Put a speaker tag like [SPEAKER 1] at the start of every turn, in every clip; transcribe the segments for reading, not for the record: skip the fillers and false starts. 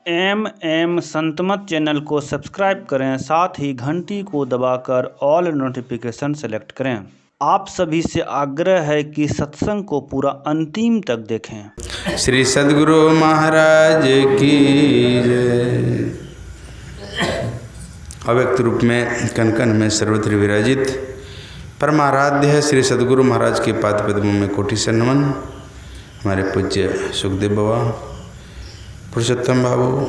[SPEAKER 1] M Santmat channel को subscribe करें, साथ ही घंटी को दबाकर ऑल नोटिफिकेशन सेलेक्ट करें। आप सभी से आग्रह है कि सत्संग को पूरा अंतिम तक देखें।
[SPEAKER 2] श्री सद्गुरु महाराज की जय। अव्यक्त रूप में कनकन में सर्वत्र विराजित परमाराध्य है श्री सद्गुरु महाराज के पाद पद्मों में कोटि से नमन। हमारे पूज्य सुखदेव बाबा, पुरुषोत्तम बाबू,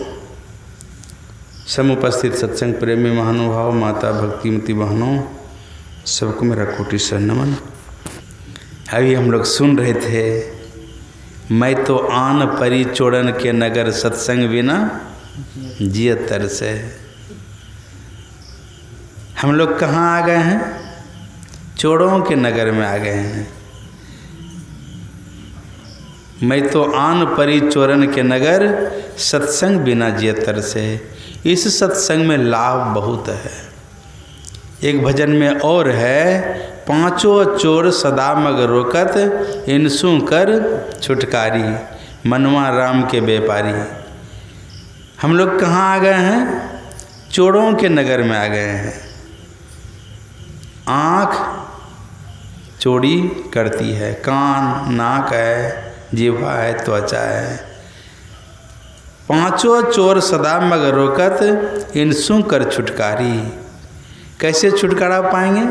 [SPEAKER 2] समुपस्थित सत्संग प्रेमी महानुभाव, माता भक्तिमती बहनों, सबको मेरा कोटि से नमन। अभी हम लोग सुन रहे थे, मैं तो आन परी चोड़न के नगर सत्संग बिना जियत तरसे। हम लोग कहाँ आ गए हैं? चोड़ों के नगर में आ गए हैं। मैं तो आन परी चोरन के नगर सत्संग बिना जियत तरसे। इस सत्संग में लाभ बहुत है। एक भजन में और है, पांचों चोर सदा मग रोकत, इनसू कर छुटकारी, मनवा राम के व्यापारी। हम लोग कहाँ आ गए हैं? चोरों के नगर में आ गए हैं। आँख चोरी करती है, कान, नाक है, जीवा है, त्वचा है। पांचों चोर सदा मग रोकत, इनसू कर छुटकारी। कैसे छुटकारा पाएंगे?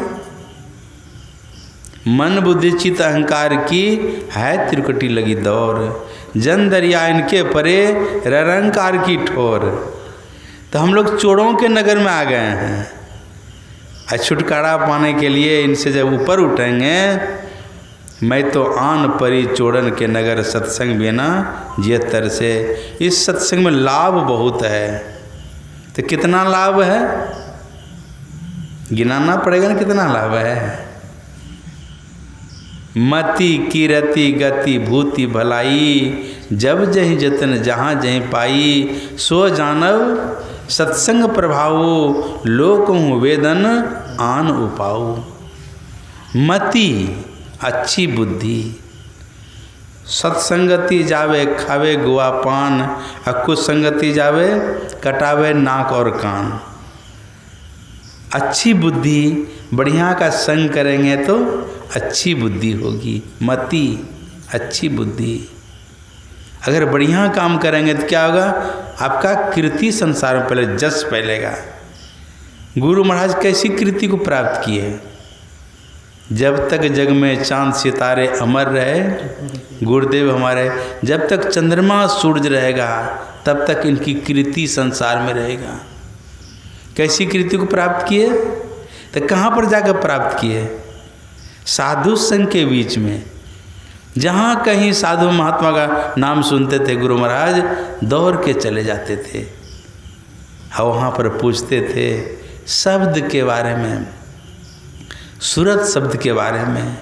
[SPEAKER 2] मन बुद्धि चित्त अहंकार की है त्रिकुटी लगी दौर, जन दरिया इनके परे ररंकार की ठोर। तो हम लोग चोरों के नगर में आ गए हैं। और छुटकारा पाने के लिए इनसे जब ऊपर उठेंगे, मैं तो आन परी चोड़न के नगर सत्संग बिना जियत तरसे। इस सत्संग में लाभ बहुत है। तो कितना लाभ है? गिनाना पड़ेगा ना, कितना लाभ है। मति कीरति गति भूति भलाई, जब जहि जतन जहाँ जहीं पाई, सो जानव सत्संग प्रभावो, लोकहु वेदन आन उपाऊ। मति अच्छी बुद्धि, सत्संगति जावे खावे गुआ पान, और कुसंगति जावे कटावे नाक और कान। अच्छी बुद्धि, बढ़िया का संग करेंगे तो अच्छी बुद्धि होगी। मति अच्छी बुद्धि। अगर बढ़िया काम करेंगे तो क्या होगा? आपका कीर्ति संसार में पहले जस फैलेगा। गुरु महाराज कैसी कीर्ति को प्राप्त किए? जब तक जग में चांद सितारे अमर रहे, गुरुदेव हमारे, जब तक चंद्रमा सूरज रहेगा तब तक इनकी कीर्ति संसार में रहेगा। कैसी कीर्ति को प्राप्त किए? तो कहाँ पर जाकर प्राप्त किए? साधु संघ के बीच में। जहाँ कहीं साधु महात्मा का नाम सुनते थे, गुरु महाराज दौड़ के चले जाते थे और वहाँ पर पूछते थे शब्द के बारे में, सूरत शब्द के बारे में।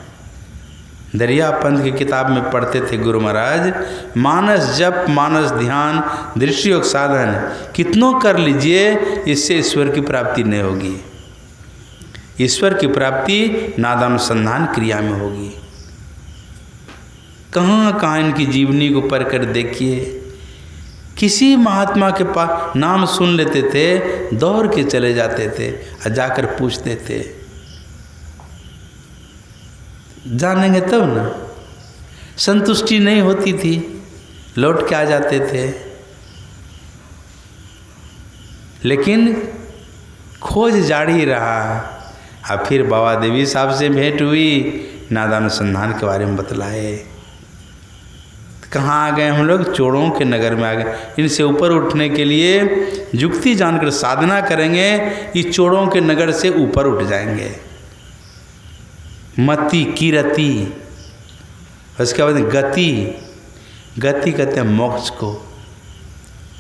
[SPEAKER 2] दरिया पंथ की किताब में पढ़ते थे गुरु महाराज, मानस जप, मानस ध्यान, दृष्टि योग साधन कितनों कर लीजिए, इससे ईश्वर की प्राप्ति नहीं होगी। ईश्वर की प्राप्ति नादानुसंधान क्रिया में होगी। कहाँ कहाँ इनकी जीवनी को पढ़ कर देखिए। किसी महात्मा के पास नाम सुन लेते थे, दौड़ के चले जाते थे और जाकर पूछते थे। जानेंगे तब ना। संतुष्टि नहीं होती थी, लौट के आ जाते थे। लेकिन खोज जारी रहा। और फिर बाबा देवी साहब से भेंट हुई, नादानुसंधान के बारे में बतलाए। कहाँ आ गए हम लोग? चोरों के नगर में आ गए। इनसे ऊपर उठने के लिए युक्ति जानकर साधना करेंगे, इस चोरों के नगर से ऊपर उठ जाएंगे। मति कीरति, उसके बाद गति। गति कहते हैं मोक्ष को।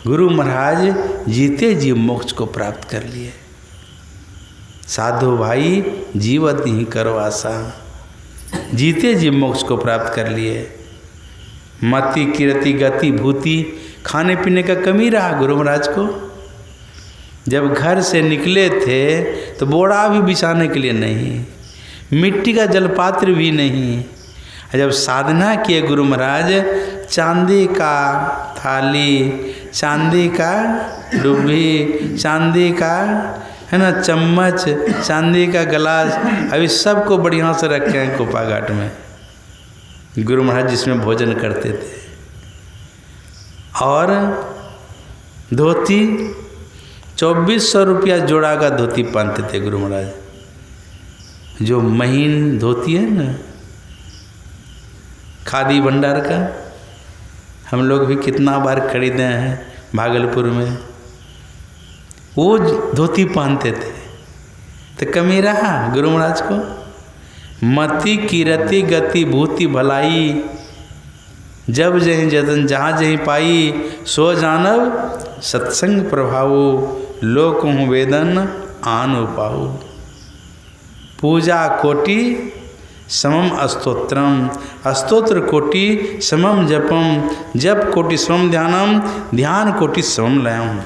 [SPEAKER 2] गुरु महाराज जीते जी मोक्ष को प्राप्त कर लिए। साधु भाई जीवत ही करो आशा, जीते जी मोक्ष को प्राप्त कर लिए। मति कीरति गति भूति, खाने पीने का कमी रहा गुरु महाराज को। जब घर से निकले थे तो बोरा भी बिछाने के लिए नहीं, मिट्टी का जलपात्र भी नहीं। जब साधना किए गुरु महाराज, चांदी का थाली चांदी का डुब्बी, चांदी का है ना चम्मच, चांदी का गिलास, अभी सबको बढ़िया से रखे हैं कोपा घाट में। गुरु महाराज जिसमें भोजन करते थे। और धोती 2400 रुपया जोड़ा का धोती पहनते थे गुरु महाराज। जो महीन धोती है ना खादी भंडार का, हम लोग भी कितना बार खरीदे हैं भागलपुर में, वो धोती पहनते थे। तो कमी रहा गुरु महाराज को। मति कीरति गति भूति भलाई, जब जहीं जतन जहाँ जहीं पाई, सो जानव सत्संग प्रभावो, लोक हूँ वेदन आन उपाऊ। पूजा कोटि समम अस्तोत्रम, अस्तोत्र कोटि समम जपम, जप कोटि समम ध्यानम, ध्यान कोटि समम लयम।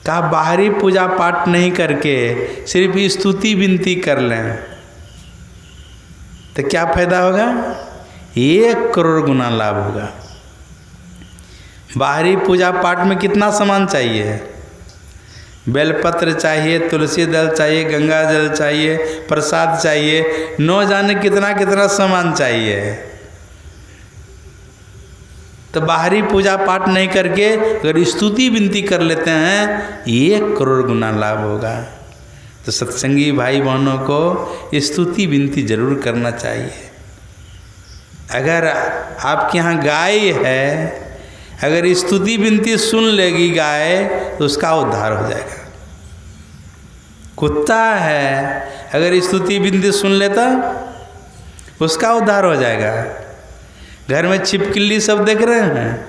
[SPEAKER 2] कहा बाहरी पूजा पाठ नहीं करके सिर्फ स्तुति विनती कर लें तो क्या फायदा होगा? 1 करोड़ गुना लाभ होगा। बाहरी पूजा पाठ में कितना सामान चाहिए? बेलपत्र चाहिए, तुलसी दल चाहिए, गंगा जल चाहिए, प्रसाद चाहिए, न जाने कितना कितना सामान चाहिए। तो बाहरी पूजा पाठ नहीं करके अगर स्तुति विनती कर लेते हैं 1 करोड़ गुना लाभ होगा। तो सत्संगी भाई बहनों को स्तुति विनती जरूर करना चाहिए। अगर आपके यहाँ गाय है, अगर स्तुति विनती सुन लेगी गाय तो उसका उद्धार हो जाएगा। कुत्ता है, अगर स्तुति विनती सुन लेता उसका उद्धार हो जाएगा। घर में छिपकली सब देख रहे हैं,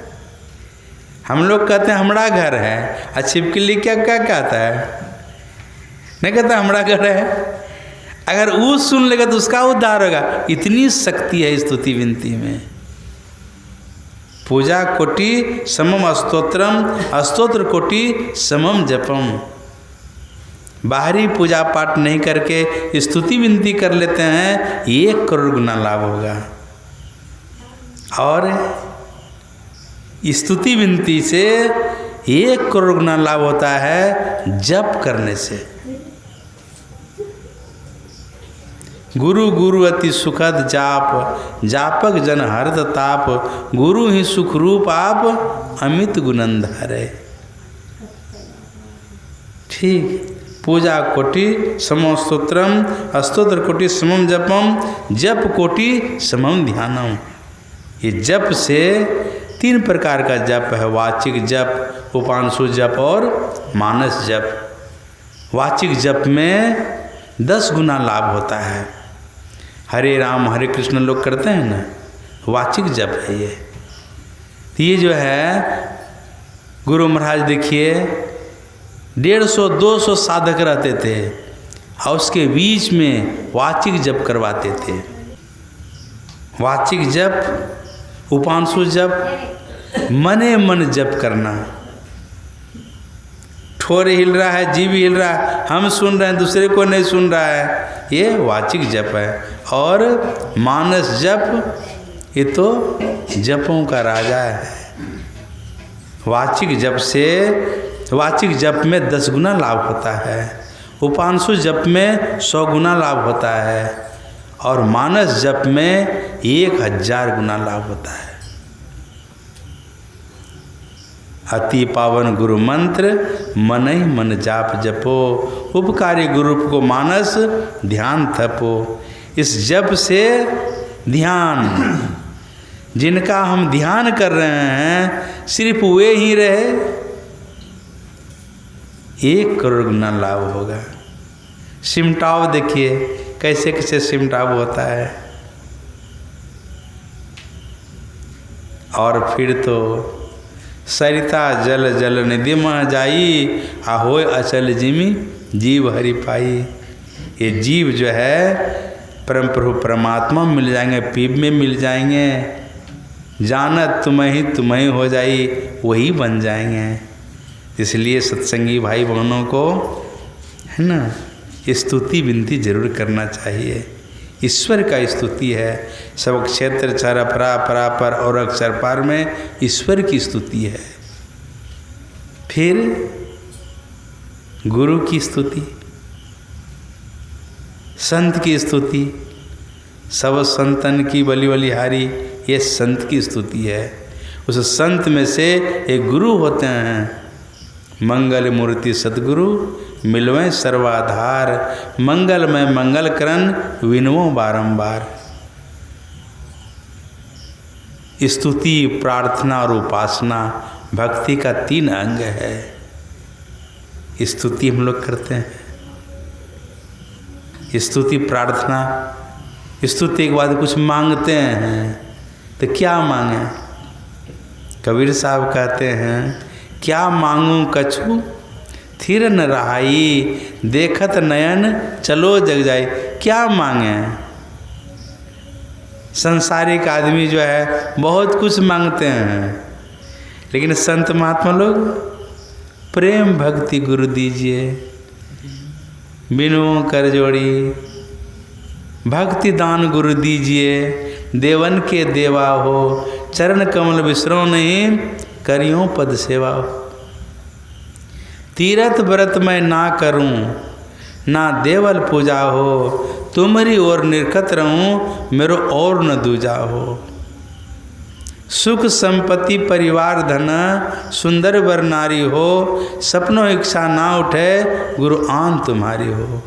[SPEAKER 2] हम लोग कहते हैं हमारा घर है, और छिपकली क्या क्या कहता है? नहीं कहता हमारा घर है। अगर वो सुन लेगा तो उसका उद्धार होगा। इतनी शक्ति है स्तुति विनती में। पूजा कोटि समम स्तोत्रम, स्तोत्र कोटि समम जपम। बाहरी पूजा पाठ नहीं करके स्तुति विनती कर लेते हैं 1 करोड़ गुना लाभ होगा। और स्तुति विनती से 1 करोड़ गुना लाभ होता है जप करने से। गुरु गुरु अति सुखद जाप, जापक जन हरत ताप, गुरु ही सुख रूप आप अमित गुणंधारे। ठीक। पूजा कोटि समम स्तोत्रम, स्तोत्र कोटि समम जपम, जप कोटि समम ध्यानम। ये जप से 3 प्रकार का जप है, वाचिक जप, उपांशु जप और मानस जप। वाचिक जप में 10 गुना लाभ होता है। हरे राम हरे कृष्ण लोग करते हैं ना, वाचिक जप है ये। ये जो है गुरु महाराज देखिए 150-200 साधक रहते थे और उसके बीच में वाचिक जप करवाते थे। वाचिक जप, उपांशु जप, मने मन जप करना। ठोर हिल रहा है, जीभ हिल रहा है, हम सुन रहे हैं, दूसरे को नहीं सुन रहा है, ये वाचिक जप है। और मानस जप, ये तो जपों का राजा है। वाचिक जप से, वाचिक जप में 10 गुना लाभ होता है, उपांशु जप में 100 गुना लाभ होता है, और मानस जप में 1000 गुना लाभ होता है। अति पावन गुरु मंत्र मन ही मन जाप जपो, उपकारी गुरु को मानस ध्यान थपो। इस जप से ध्यान, जिनका हम ध्यान कर रहे हैं सिर्फ वे ही रहे, 1 करोड़ गुना लाभ होगा। सिमटाव देखिए कैसे कैसे सिमटाव होता है। और फिर तो सरिता जल जल निधि मह जाई, आहोय अचल जिमी जीव हरि पाई। ये जीव जो है परम प्रभु परमात्मा मिल जाएंगे, पीप में मिल जाएंगे, जानत तुम्हें ही हो जाई, वही बन जाएंगे। इसलिए सत्संगी भाई बहनों को है ना स्तुति विनती जरूर करना चाहिए। ईश्वर का स्तुति है। सब क्षेत्र चर परा परा पर और अक्षर पार में ईश्वर की स्तुति है। फिर गुरु की स्तुति, संत की स्तुति, सब संतन की बलि बलिहारी, ये संत की स्तुति है। उस संत में से एक गुरु होते हैं, मंगल मूर्ति सतगुरु मिलवें सर्वाधार, मंगलमय मंगल करन विनवों बारंबार। स्तुति, प्रार्थना और उपासना भक्ति का 3 अंग है। स्तुति हम लोग करते हैं, स्तुति प्रार्थना। स्तुति के बाद कुछ मांगते हैं तो क्या मांगे? कबीर साहब कहते हैं, क्या मांगूं कछु थिर न रहाई, देखत नयन चलो जग जाए। क्या मांगे? संसारिक आदमी जो है बहुत कुछ मांगते हैं, लेकिन संत महात्मा लोग प्रेम भक्ति गुरु दीजिए, बिनु कर जोड़ी भक्ति दान गुरु दीजिए, देवन के देवा हो, चरण कमल बिसरो नहीं, करियों पद सेवा हो। तीरथ व्रत मैं ना करूं, ना देवल पूजा हो, तुम्हारी ओर निर्खत रहूं, मेरो और न दूजा हो। सुख संपत्ति परिवार धन, सुंदर वर नारी हो, सपनों इच्छा ना उठे, गुरु आन तुम्हारी हो।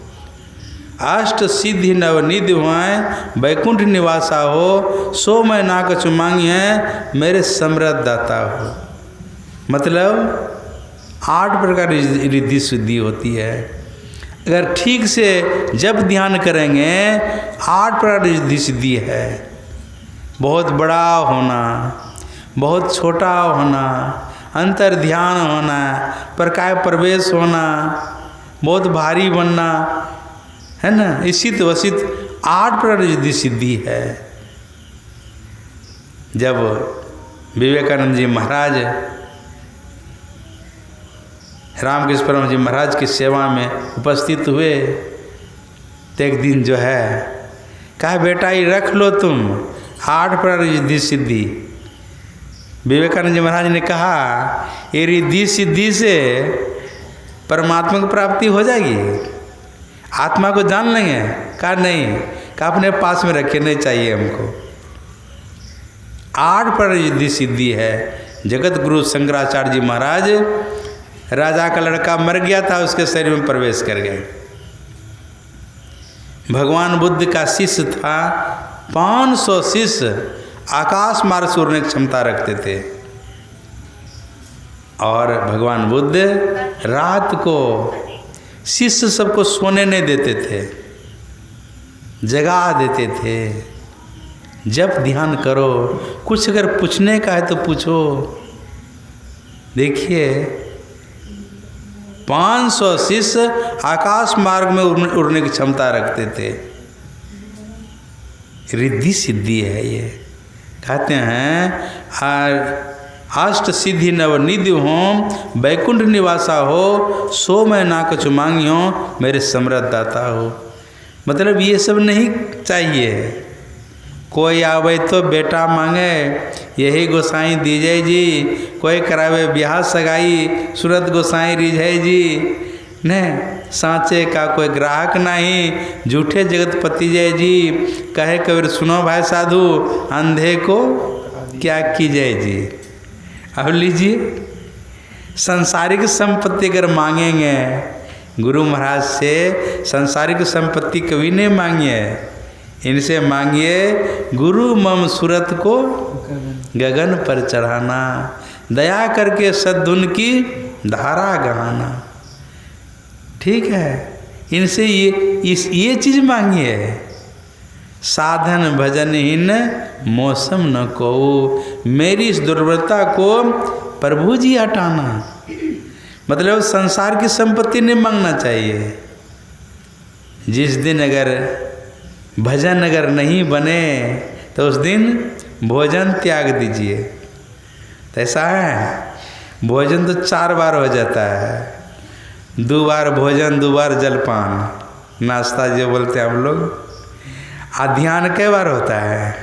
[SPEAKER 2] अष्ट सिद्धि नवनिधि हुए, बैकुंठ निवासा हो, सो मैं ना कछु मांगी है, मेरे समृद्ध दाता हो। मतलब 8 प्रकार की रिद्धि सिद्धि होती है। अगर ठीक से जब ध्यान करेंगे 8 प्रकार की रिद्धि सिद्धि है। बहुत बड़ा होना, बहुत छोटा होना, अंतर ध्यान होना, प्रकाय प्रवेश होना, बहुत भारी बनना, है ना, इसित वसित 8 प्रकार की रिद्धि सिद्धि है। जब विवेकानंद जी महाराज रामकृष्ण परमहंस जी महाराज की सेवा में उपस्थित हुए, तो एक दिन जो है कहा, बेटा ये रख लो तुम 8 प्रकार की रिद्धि सिद्धि। विवेकानंद जी महाराज ने कहा, ये रिद्धि सिद्धि से परमात्मा की प्राप्ति हो जाएगी, आत्मा को जान लेंगे? कहा नहीं। कहा अपने पास में रखे, नहीं चाहिए हमको। 8 प्रकार की रिद्धि सिद्धि है। जगत गुरु शंकराचार्य जी महाराज, राजा का लड़का मर गया था, उसके शरीर में प्रवेश कर गए। भगवान बुद्ध का शिष्य था, 500 शिष्य आकाश मार्ग से उड़ने की क्षमता रखते थे। और भगवान बुद्ध रात को शिष्य सबको सोने नहीं देते थे, जगा देते थे। जब ध्यान करो, कुछ अगर पूछने का है तो पूछो। देखिए 500 शिष्य आकाश मार्ग में उड़ने की क्षमता रखते थे। रिद्धि सिद्धि है ये। कहते हैं अष्ट सिद्धि नवनिधि हो, बैकुंठ निवासा हो, सो मैं ना कुछ मांगी हो, मेरे समृद्ध दाता हो। मतलब ये सब नहीं चाहिए। कोई आवे तो बेटा मांगे, यही गोसाई दीजिए जी। कोई करावे ब्याह सगाई, सूरत गोसाई रिझे जी। ने सांचे का कोई ग्राहक नहीं, झूठे जगतपति जय जी। कहे कबीर सुनो भाई साधु, अंधे को क्या कीजिए जी। अब लीजिए, संसारिक संपत्ति अगर मांगेंगे गुरु महाराज से, संसारिक संपत्ति कभी नहीं मांगिए। इनसे मांगिए गुरु मम सूरत को गगन पर चढ़ाना, दया करके सद्गुण की धारा गहाना। ठीक है, इनसे ये चीज़ मांगिए। साधन भजनहीन मौसम न को, मेरी इस दुर्बलता को प्रभु जी हटाना। मतलब संसार की संपत्ति नहीं मांगना चाहिए। जिस दिन अगर भजन अगर नहीं बने तो उस दिन भोजन त्याग दीजिए। तो ऐसा है, भोजन तो 4 बार हो जाता है। 2 बार भोजन, 2 बार जलपान, नाश्ता जो बोलते हैं हम लोग। ध्यान कई बार होता है?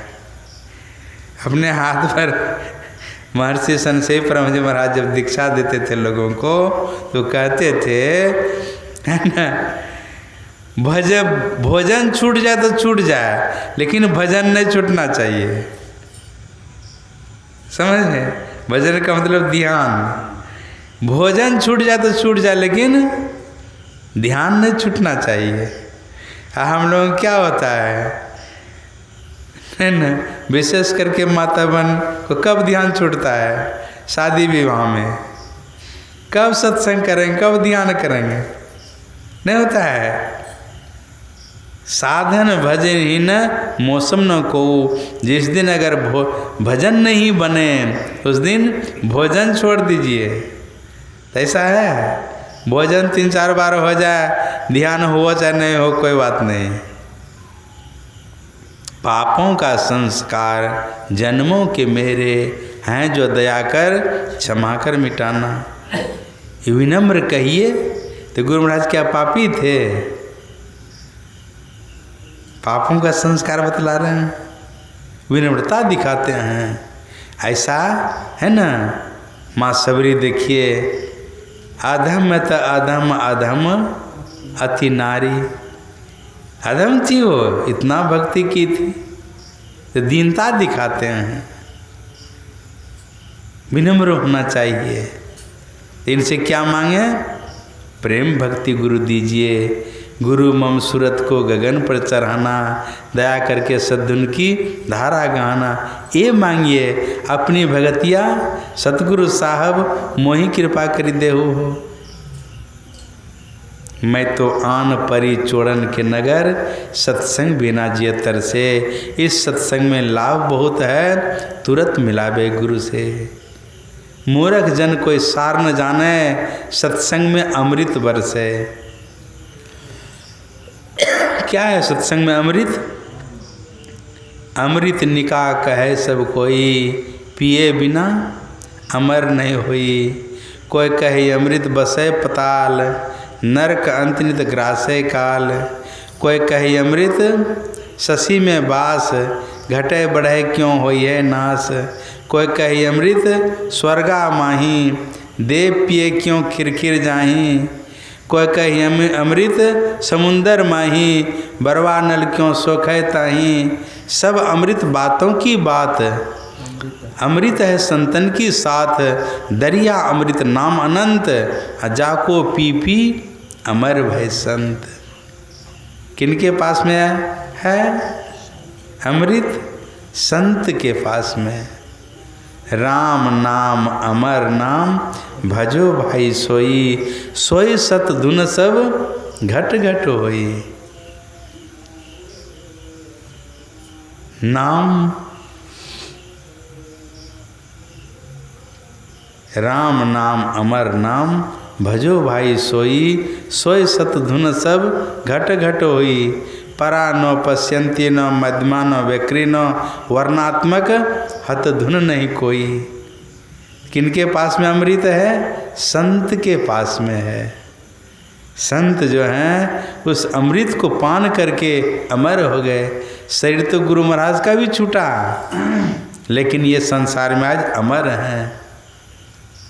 [SPEAKER 2] अपने हाथ पर महर्षि संशय परमहंस महाराज जब दीक्षा देते थे लोगों को तो कहते थे, है ना, भोजन छूट जाए तो छूट जाए, लेकिन भजन नहीं छूटना चाहिए। समझ गए? भजन का मतलब ध्यान। भोजन छूट जाए तो छूट जाए, लेकिन ध्यान नहीं छूटना चाहिए। हम लोग क्या होता है ना, विशेष करके माता बहन को कब ध्यान छूटता है? शादी विवाह में। कब सत्संग करेंगे, कब ध्यान करेंगे? नहीं होता है। साधन भजन ही न मौसम न को। जिस दिन अगर भजन नहीं बने उस दिन भोजन छोड़ दीजिए। ऐसा है, भोजन 3-4 बार हो जाए, ध्यान हो चाहे नहीं हो, कोई बात नहीं। पापों का संस्कार जन्मों के मेरे हैं, जो दया कर क्षमा कर मिटाना। विनम्र कहिए तो गुरु महाराज क्या पापी थे? पापों का संस्कार बतला रहे हैं, विनम्रता दिखाते हैं। ऐसा है ना। माँ सबरी देखिए, अधम त अधम अधम अति नारी। अधम थी वो, इतना भक्ति की थी, तो दीनता दिखाते हैं। विनम्र होना चाहिए। इनसे क्या मांगे? प्रेम भक्ति गुरु दीजिए। गुरु मम सूरत को गगन पर चढ़ाना, दया करके सद्गुण की धारा गहाना। ये मांगिए अपनी भगतिया सतगुरु साहब मोहि कृपा करी देहु हो। मैं तो आन परी चोड़न के नगर, सत्संग बिना जिय तरसे। इस सत्संग में लाभ बहुत है, तुरंत मिलावे गुरु से। मूर्ख जन कोई सार न जाने, सत्संग में अमृत बरसे। क्या है सत्संग में अमृत? अमृत निका कहे सब कोई, पिए बिना अमर नहीं होई। कोई कहे अमृत बसे पताल, नरक अंत नित ग्रासे काल। कोई कहे अमृत शशि में बास, घटे बढ़े क्यों होई है नाश। कोई कहे अमृत स्वर्गा माही, देव पिए क्यों खिरखिर जाही। कोई कहे अमृत समुंदर माही, बरवा नल क्यों सोखे ताही। सब अमृत बातों की बात, अमृत है संतन की साथ। दरिया अमृत नाम अनंत, जाको पी पी अमर भय संत। किनके पास में है अमृत? संत के पास में। राम नाम अमर नाम, भजो भाई सोई। सोई सत धुन सब घट घट होई। नाम राम नाम अमर नाम, भजो भाई सोई। सोई सत धुन सब घट घट होई। परा न पश्यंती न मध्यमा न व्यक्री न, वर्णात्मक हत धुन नहीं कोई। किनके पास में अमृत है? संत के पास में है। संत जो हैं उस अमृत को पान करके अमर हो गए। शरीर तो गुरु महाराज का भी छूटा, लेकिन ये संसार में आज अमर हैं।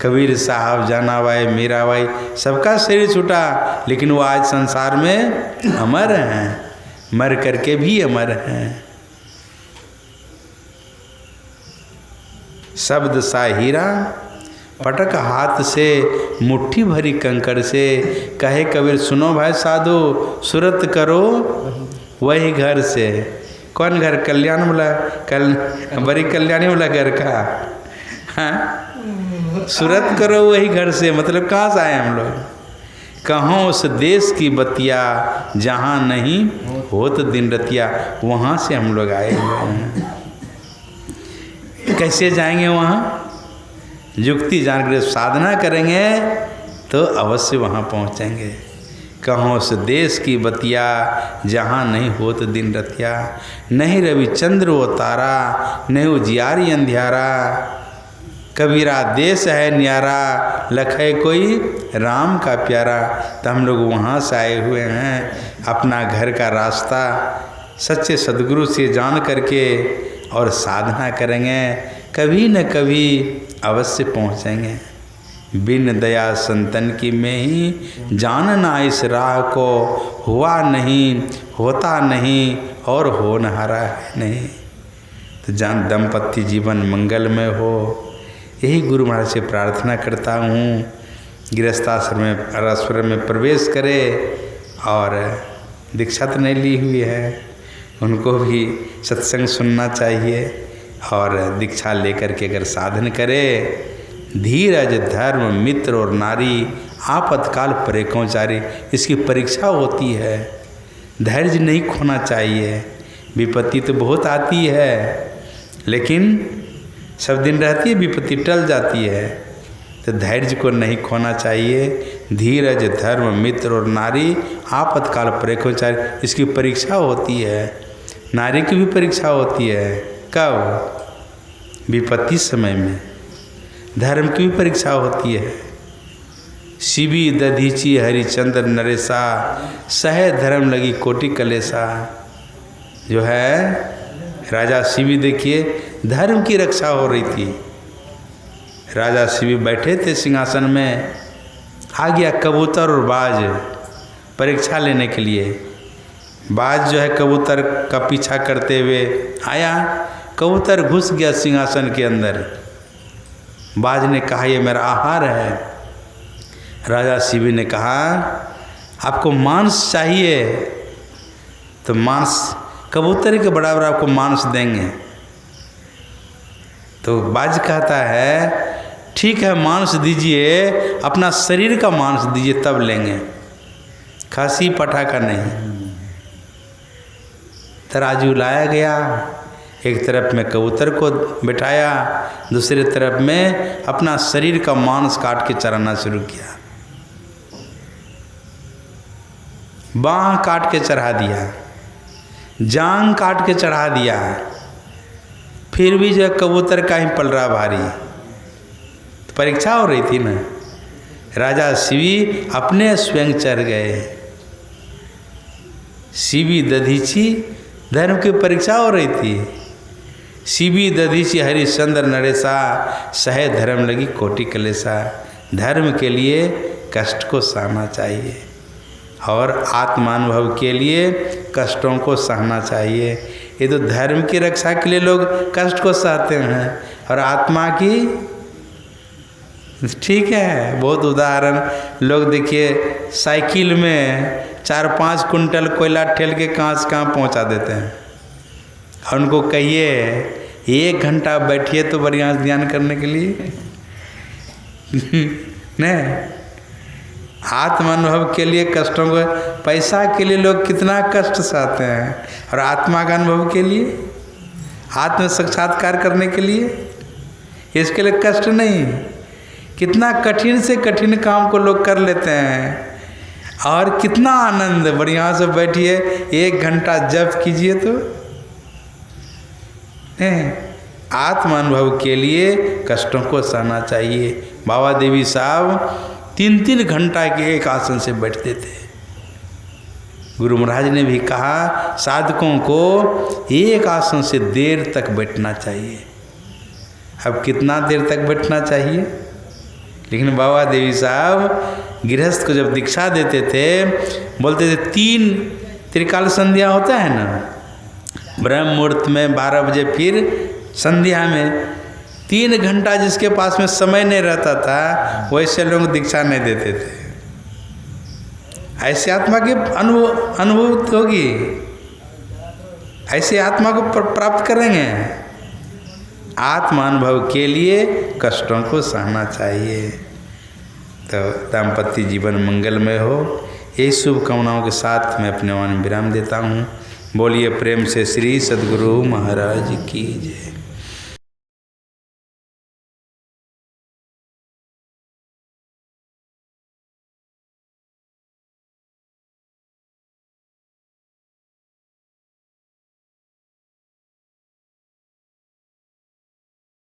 [SPEAKER 2] कबीर साहब, जानाबाई, मीराबाई, सबका शरीर छूटा, लेकिन वो आज संसार में अमर हैं। मर करके भी अमर हैं। शब्द सा हीरा पटक हाथ से, मुट्ठी भरी कंकड़ से। कहे कबीर सुनो भाई साधु, सुरत करो वही घर से। कौन घर? कल्याण वाला, बड़ी कल्याणी वाला घर का। हाँ, सुरत करो वही घर से, मतलब कहाँ से आए हम लोग? कहाँ उस देश की बतिया, जहाँ नहीं होत दिन रतिया, वहाँ से हम लोग आए हुए हैं। कैसे जाएंगे वहाँ? युक्ति जानकर साधना करेंगे तो अवश्य वहाँ पहुँचेंगे। कहाँ उस देश की बतिया, जहाँ नहीं होत दिन रतिया। नहीं रवि चंद्र वो तारा, नहीं उजियारी अंधियारा। कबीरा देश है न्यारा, लखे कोई राम का प्यारा। तो हम लोग वहाँ से आए हुए हैं। अपना घर का रास्ता सच्चे सदगुरु से जान करके और साधना करेंगे, कभी न कभी अवश्य पहुँचेंगे। बिन दया संतन की में ही जानना इस राह को, हुआ नहीं होता नहीं और होनहारा है नहीं। तो जान दंपत्ति जीवन मंगलमय हो, यही गुरु महाराज से प्रार्थना करता हूँ। गृहस्थाश्रम में प्रवेश करे और दीक्षा तो नहीं ली हुई है, उनको भी सत्संग सुनना चाहिए और दीक्षा लेकर के अगर साधन करे, धीरज धर्म मित्र और नारी आपतकाल परेकों चारी, इसकी परीक्षा होती है। धैर्य नहीं खोना चाहिए। विपत्ति तो बहुत आती है लेकिन सब दिन रहती है, विपत्ति टल जाती है। तो धैर्य को नहीं खोना चाहिए। धीरज धर्म मित्र और नारी आपतकाल परेकों चारी, इसकी परीक्षा होती है। नारी की भी परीक्षा होती है। कब? विपत्ति समय में। धर्म की भी परीक्षा होती है। शिवी दधीची हरिचंद्र नरेशा, सहे धर्म लगी कोटि कलेसा। जो है राजा शिवी, देखिए धर्म की रक्षा हो रही थी। राजा शिवी बैठे थे सिंहासन में, आ गया कबूतर और बाज परीक्षा लेने के लिए। बाज जो है कबूतर का पीछा करते हुए आया, कबूतर घुस गया सिंहासन के अंदर। बाज ने कहा ये मेरा आहार है। राजा शिवी ने कहा आपको मांस चाहिए तो मांस कबूतर के बराबर आपको मांस देंगे। तो बाज कहता है ठीक है मांस दीजिए, अपना शरीर का मांस दीजिए तब लेंगे, खासी पठा का नहीं। तराजू लाया गया, एक तरफ में कबूतर को बिठाया, दूसरी तरफ में अपना शरीर का मांस काट के चढ़ाना शुरू किया। बाँह काट के चढ़ा दिया, जांग काट के चढ़ा दिया, फिर भी जो कबूतर का ही पल रहा भारी। तो परीक्षा हो रही थी ना। राजा शिवी अपने स्वयं चढ़ गए। शिवी दधीची, धर्म की परीक्षा हो रही थी। शिवी दधीची हरिश्चंद्र नरेशा, सहे धर्म लगी कोटि कलेसा। धर्म के लिए कष्ट को सहना चाहिए और आत्मानुभव के लिए कष्टों को सहना चाहिए। ये तो धर्म की रक्षा के लिए लोग कष्ट को सहते हैं और आत्मा की, ठीक है। बहुत उदाहरण लोग देखिए साइकिल में 4-5 कुंटल कोयला ठेल के कहाँ से कहाँ पहुँचा देते हैं। और उनको कहिए 1 घंटा बैठिए तो बढ़िया से ध्यान करने के लिए नहीं। आत्मानुभव के लिए कष्टों को, पैसा के लिए लोग कितना कष्ट सहते हैं और आत्मा का अनुभव के लिए, आत्म साक्षात्कार करने के लिए, इसके लिए कष्ट नहीं। कितना कठिन से कठिन काम को लोग कर लेते हैं और कितना आनंद। बढ़िया से बैठिए 1 घंटा जप कीजिए तो आत्मानुभव के लिए कष्टों को सहना चाहिए। बाबा देवी साहब 3-3 घंटा के एक आसन से बैठते थे। गुरु महाराज ने भी कहा साधकों को एक आसन से देर तक बैठना चाहिए। अब कितना देर तक बैठना चाहिए? लेकिन बाबा देवी साहब गृहस्थ को जब दीक्षा देते थे बोलते थे 3 त्रिकाल संध्या होता है ना, ब्रह्म मुहूर्त में 12 बजे, फिर संध्या में 3 घंटा जिसके पास में समय नहीं रहता था वैसे लोग दीक्षा नहीं देते थे। ऐसे आत्मा की अनुभूति होगी, ऐसे आत्मा को प्राप्त करेंगे। आत्मानुभव के लिए कष्टों को सहना चाहिए। तो दाम्पत्य जीवन मंगलमय हो, यही शुभकामनाओं के साथ मैं अपने वाणी विराम देता हूँ। बोलिए प्रेम से श्री सद्गुरु महाराज की जय।